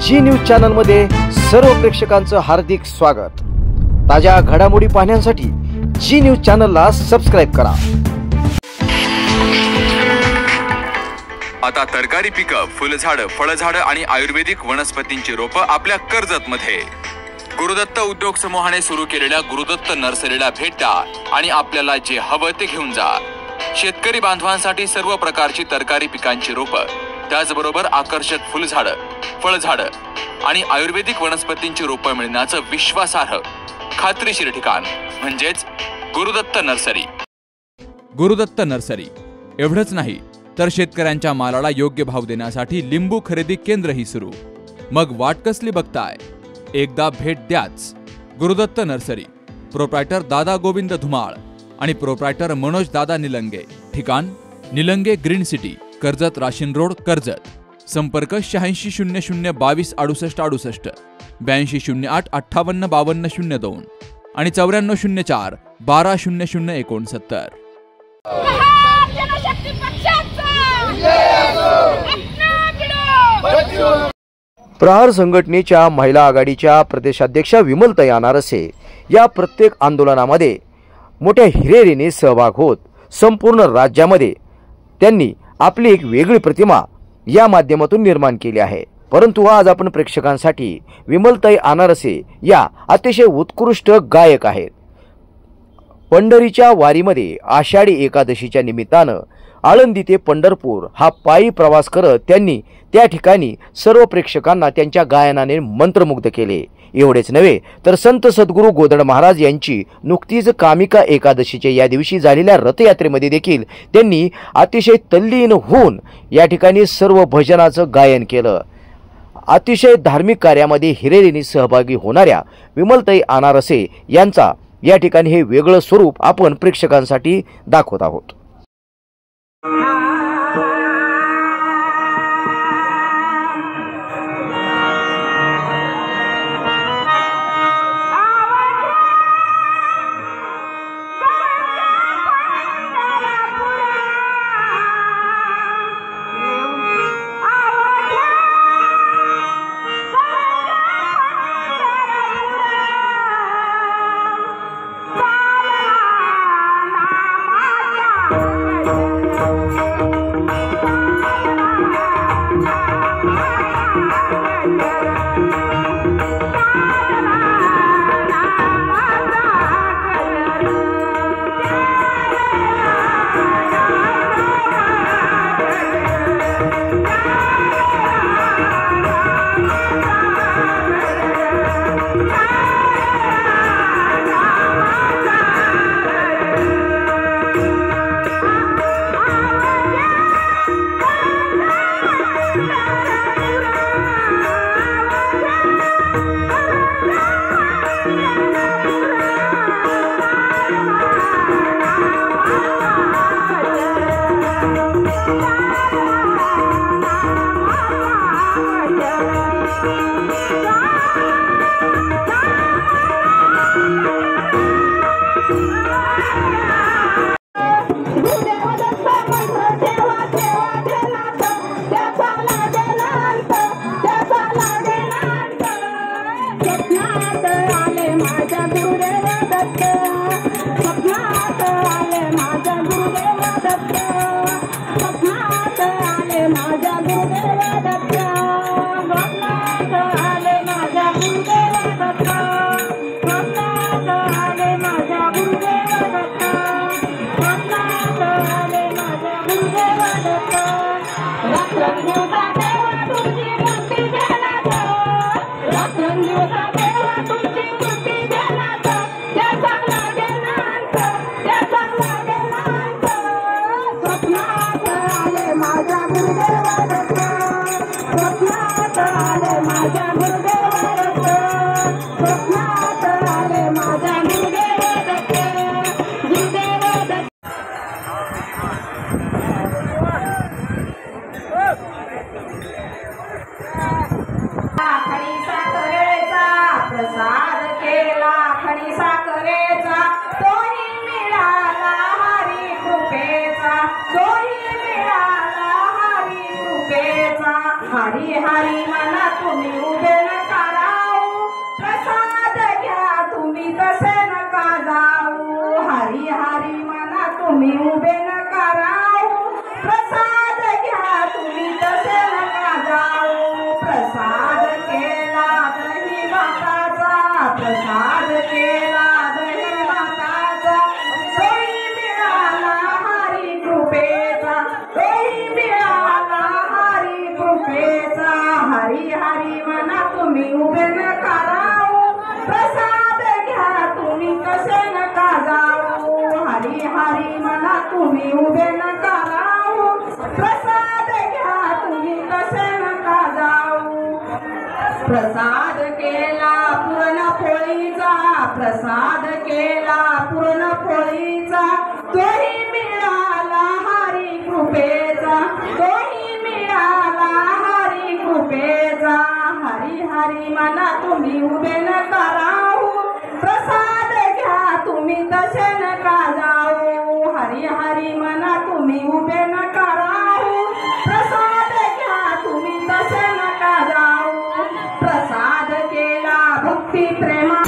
जी news channel मध्ये सर्व प्रेक्षकांचं हार्दिक स्वागत। ताज्या घडामोडी पाहण्यासाठी जी न्यूज चॅनलला सबस्क्राइब करा। आता तरकारी पिकं, फुलझाडं, फळझाडं आणि आयुर्वेदिक वनस्पतींची रोपं आपल्या कर्जत मध्ये गुरुदत्त उद्योग समूहाने सुरू केलेल्या गुरुदत्त नर्सरीला भेट द्या आणि आपल्याला जे हवं ते घेऊन जा। शेतकरी बांधवांसाठी सर्व प्रकारची तरकारी पिकांची रोपं, त्याचबरोबर आकर्षक फुलझाडं, फळझाडं आणि आयुर्वेदिक वनस्पतींची रोपं मिळण्याचं विश्वासार्ह खात्रीशीर ठिकाण म्हणजेच गुरुदत्त नर्सरी। गुरुदत्त नर्सरी एवढंच नाही तर शेतकऱ्यांच्या मालाला योग्य भाव देण्यासाठी लिंबू खरेदी केंद्रही सुरू। मग वाट कसली बघताय, एकदा भेट द्याच। गुरुदत्त नर्सरी, प्रोप्रायटर दादा गोविंद धुमाळ आणि प्रोप्रायटर मनोज दादा निलंगे। ठिकाण निलंगे ग्रीन सिटी, कर्जत राशीन रोड, कर्जत। संपर्क 8600 22 68 68, 8208 58 52 02 आणि 9404 12 00 69। प्रहार संघटनेच्या महिला आघाडीच्या प्रदेशाध्यक्षा विमलताई अनारसे या प्रत्येक आंदोलनामध्ये मोठ्या हिरिरीने सहभाग होत संपूर्ण राज्यामध्ये त्यांनी आपली एक वेगळी प्रतिमा या माध्यमातून निर्माण केली आहे। परंतु आज आपण प्रेक्षकांसाठी विमलताई अनारसे या अतिशय उत्कृष्ट गायक आहेत। पंढरीच्या वारीमध्ये आषाढी एकादशीच्या निमित्तानं आळंदी ते पंढरपूर हा पायी प्रवास करत त्यांनी त्या ठिकाणी सर्व प्रेक्षकांना त्यांच्या गायनाने मंत्रमुग्ध केले। एवढेच नव्हे तर संत सद्गुरू गोदड महाराज यांची नुकतीच कामिका एकादशीच्या या दिवशी झालेल्या रथयात्रेमध्ये देखील त्यांनी अतिशय तल्लीन होऊन या ठिकाणी सर्व भजनाचं गायन केलं। अतिशय धार्मिक कार्यामध्ये हिरिरीने सहभागी होणाऱ्या विमलताई अनारसे यांचा या ठिकाणी हे वेगळं स्वरूप आपण प्रेक्षकांसाठी दाखवत आहोत। हरी हरी मना तुम्ही उभे नका राहू, प्रसाद घ्या तुम्ही तसे नका जाऊ. हरी हरी म्हणा तुम्ही उभे नका राहू, प्रसाद घ्या तुम्ही तसे नका जाऊ. प्रसाद केला दही भाताचा, प्रसाद केला दही भाताचा, तोही मिळाला हरी कृपेचा, तोही मिळाला हरी कृपेचा. हरी हरी म्हणा तुम्ही उभे नका राहू, प्रसाद घ्या तुम्ही कसे नका जाऊ. हरी हरी म्हणा तुम्ही उभे नका राहू, प्रसाद घ्या तुम्ही कसे नका जाऊ. प्रसाद केला पुरणपोळीचा, प्रसाद केला पुरणपोळीचा, तोही मिळाला हरी कृपेचा, तोही मिळाला हरी कृपेचा. हरी हरी म्हणा तुम्ही उभे नका राहू, प्रसाद घ्या तुम्ही तसे नका जाऊ. हरी हरी म्हणा तुम्ही उभे नका राहू, प्रसाद घ्या तुम्ही तसे नका जाऊ. प्रसाद केला भक्ती प्रेमा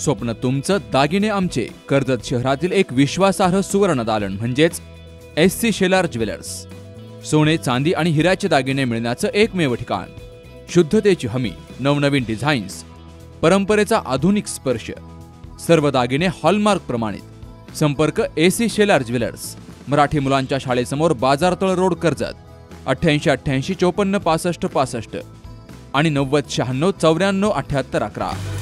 स्वप्न तुमचं, दागिने आमचे. कर्जत शहरातील एक विश्वासार्ह सुवर्ण दालन म्हणजेच SC शेलार ज्वेलर्स. सोने, चांदी आणि हिऱ्याचे दागिने मिळण्याचं एकमेव ठिकाण. शुद्धतेची हमी, नवनवीन डिझाईन्स, परंपरेचा आधुनिक स्पर्श, सर्व दागिने हॉलमार्क प्रमाणित. संपर्क SC शेलार ज्वेलर्स, मराठी मुलांच्या शाळेसमोर, बाजारतळ रोड, कर्जत. 8888 54 65 65 आणि 90 96 94 78 11.